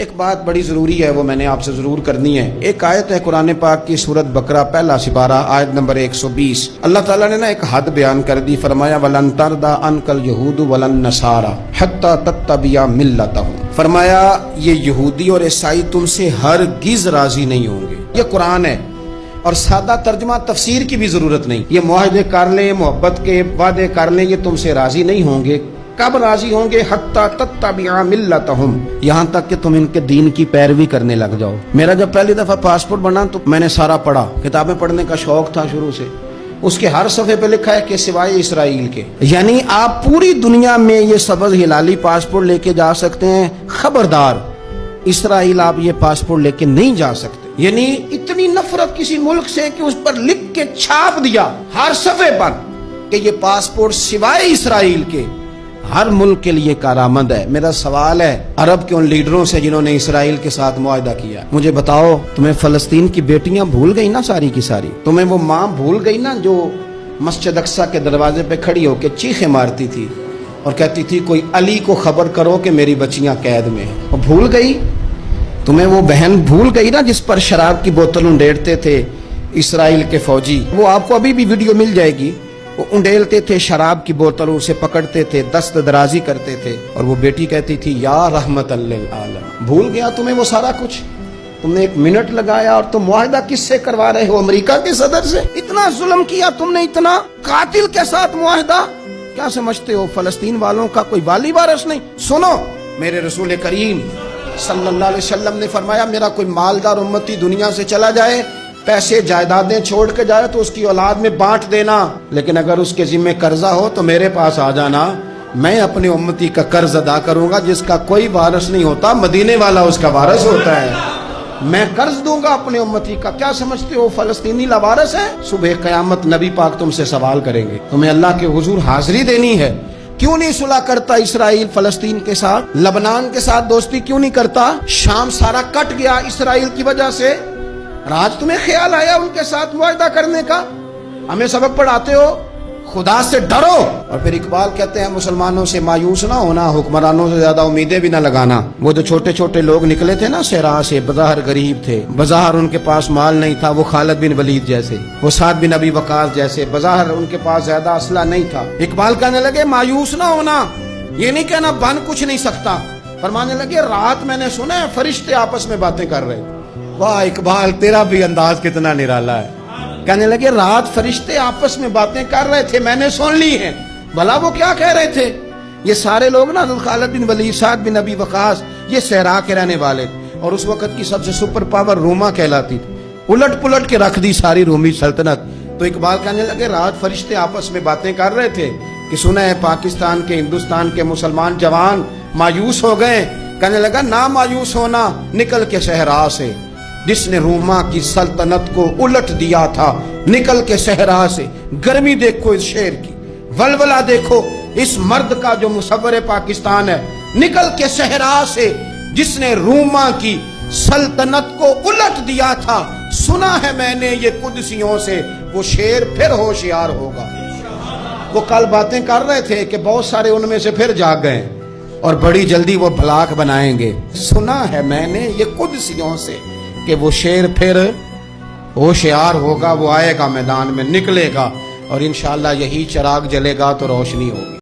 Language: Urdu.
ایک بات بڑی ضروری ہے، وہ میں نے آپ سے ضرور کرنی ہے۔ ایک آیت ہے قرآن پاک کی سورۃ بقرہ پہلا سپارہ آیت نمبر 120۔ اللہ تعالیٰ نے ایک حد بیان کر دی، فرمایا وَلَن تَرْضَىٰ عَنْكَ الْيَهُودُ وَلَا النَّصَارَىٰ حَتَّىٰ تَتَّبِعَ مِلَّتَهُمْ۔ فرمایا یہ یہودی اور عیسائی تم سے ہرگز راضی نہیں ہوں گے۔ یہ قرآن ہے اور سادہ ترجمہ تفسیر کی بھی ضرورت نہیں۔ یہ معاہدے کر لیں، محبت کے وعدے کر لیں، یہ تم سے راضی نہیں ہوں گے۔ کب راضی ہوں گے؟ حتی تتبع ملتہم، یہاں تک کہ تم ان کے دین کی پیروی کرنے لگ جاؤ۔ میرا جب پہلی دفعہ پاسپورٹ بنا تو میں نے سارا پڑھا، کتابیں پڑھنے کا شوق تھا شروع سے۔ اس کے ہر صفحے پہ لکھا ہے کہ سوائے اسرائیل کے، یعنی آپ پوری دنیا میں یہ سبز ہلالی پاسپورٹ لے کے جا سکتے ہیں، خبردار اسرائیل آپ یہ پاسپورٹ لے کے نہیں جا سکتے۔ یعنی اتنی نفرت کسی ملک سے کہ اس پر لکھ کے چھاپ دیا ہر صفحے پر کہ یہ پاسپورٹ سوائے اسرائیل کے ہر ملک کے لیے کارآمد ہے۔ میرا سوال ہے عرب کے ان لیڈروں سے جنہوں نے اسرائیل کے ساتھ معاہدہ کیا، مجھے بتاؤ تمہیں فلسطین کی بیٹیاں بھول گئی نا ساری کی ساری؟ تمہیں وہ ماں بھول گئی نا جو مسجد اقصی کے دروازے پہ کھڑی ہو کے چیخیں مارتی تھی اور کہتی تھی کوئی علی کو خبر کرو کہ میری بچیاں قید میں ہیں؟ وہ بھول گئی؟ تمہیں وہ بہن بھول گئی نا جس پر شراب کی بوتل انڈیڑتے تھے اسرائیل کے فوجی؟ وہ آپ کو ابھی بھی ویڈیو مل جائے گی۔ وہ انڈیلتے تھے شراب کی بوتل، اسے پکڑتے تھے، دست درازی کرتے تھے، اور وہ بیٹی کہتی تھی یا رحمت للعالم۔ بھول گیا تمہیں وہ سارا کچھ؟ تم نے ایک منٹ لگایا اور تم معاہدہ کس سے کروا رہے ہو؟ امریکہ کے صدر سے؟ اتنا ظلم کیا تم نے، اتنا قاتل کے ساتھ معاہدہ؟ کیا سمجھتے ہو فلسطین والوں کا کوئی والی وارث نہیں؟ سنو، میرے رسول کریم صلی اللہ علیہ وسلم نے فرمایا میرا کوئی مالدار امتی دنیا سے چلا جائے، پیسے جائیدادیں چھوڑ کے جائے تو اس کی اولاد میں بانٹ دینا، لیکن اگر اس کے ذمہ قرضہ ہو تو میرے پاس آ جانا، میں اپنے امتی کا قرض ادا کروں گا۔ جس کا کوئی وارث نہیں ہوتا مدینے والا اس کا وارث ہوتا ہے، میں قرض دوں گا اپنے امتی کا۔ کیا سمجھتے ہو فلسطینی لاوارث ہے؟ صبح قیامت نبی پاک تم سے سوال کریں گے، تمہیں اللہ کے حضور حاضری دینی ہے۔ کیوں نہیں صلح کرتا اسرائیل فلسطین کے ساتھ؟ لبنان کے ساتھ دوستی کیوں نہیں کرتا؟ شام سارا کٹ گیا اسرائیل کی وجہ سے، آج تمہیں خیال آیا ان کے ساتھ معاہدہ کرنے کا؟ ہمیں سبق پڑھاتے ہو خدا سے ڈرو۔ اور پھر اقبال کہتے ہیں مسلمانوں سے مایوس نہ ہونا، حکمرانوں سے زیادہ امیدیں بھی نہ لگانا۔ وہ جو چھوٹے چھوٹے لوگ نکلے تھے نا صحرا سے، بظاہر غریب تھے، بظاہر ان کے پاس مال نہیں تھا، وہ خالد بن ولید جیسے، وہ سعد بن ابی وقاص جیسے، بظاہر ان کے پاس زیادہ اسلحہ نہیں تھا۔ اقبال کہنے لگے مایوس نہ ہونا، یہ نہیں کہنا بن کچھ نہیں سکتا، فرمانے لگے رات میں نے سنا ہے فرشتے آپس میں باتیں کر رہے۔ واہ اقبال، تیرا بھی انداز کتنا نرالا ہے۔ کہنے لگے رات فرشتے آپس میں باتیں کر رہے تھے، میں نے سن لی ہیں۔ بھلا وہ کیا کہہ رہے تھے؟ یہ سارے لوگ نا خالد بن ولید، سعد بن ابی وقاص، یہ صحرا کے رہنے والے، اور اس وقت کی سب سے سپر پاور روما کہلاتی تھی، الٹ پلٹ کے رکھ دی ساری رومی سلطنت۔ تو اقبال کہنے لگے رات فرشتے آپس میں باتیں کر رہے تھے کہ سنا ہے پاکستان کے، ہندوستان کے مسلمان جوان مایوس ہو گئے۔ کہنے لگا نہ مایوس ہونا، نکل کے صحرا سے، جس نے روما کی سلطنت کو الٹ دیا تھا، نکل کے صحرا سے۔ گرمی دیکھو اس شعر کی، ولولہ دیکھو اس مرد کا جو مصور پاکستان ہے، نکل کے صحرا سے جس نے روما کی سلطنت کو الٹ دیا تھا، سنا ہے میں نے یہ قدسیوں سے، وہ شعر پھر ہوشیار ہوگا۔ وہ کل باتیں کر رہے تھے کہ بہت سارے ان میں سے پھر جاگ گئے اور بڑی جلدی وہ بلاک بنائیں گے۔ سنا ہے میں نے یہ قدسیوں سے کہ وہ شیر پھر ہوشیار ہوگا، وہ آئے گا میدان میں، نکلے گا، اور انشاءاللہ یہی چراغ جلے گا تو روشنی ہوگی۔